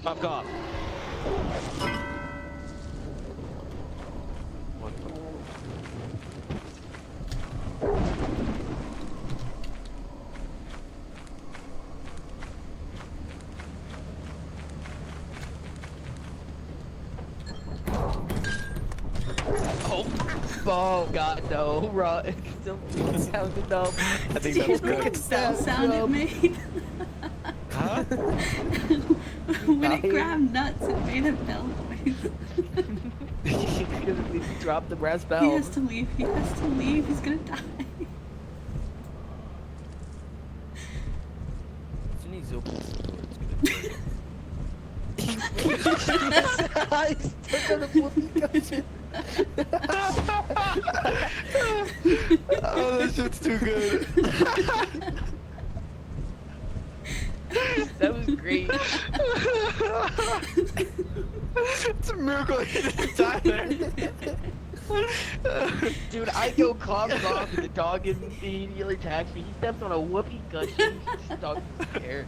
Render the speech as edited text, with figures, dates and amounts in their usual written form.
Fuck off. What the? Oh god, no, run. Still sounded up. I think Did you that's hear the good. sound it made? Huh? When it grabbed nuts, it made a bell noise. He's gonna drop the brass bell. He has to leave. He has to leave. He's gonna die. As soon as he opens the door, it's gonna He's still gonna flip the Oh, that shit's too good. That was great. It's a miracle he didn't die there. Dude, I go calm off and the dog immediately attacks me. He steps on a whoopee cushion. He's stuck there.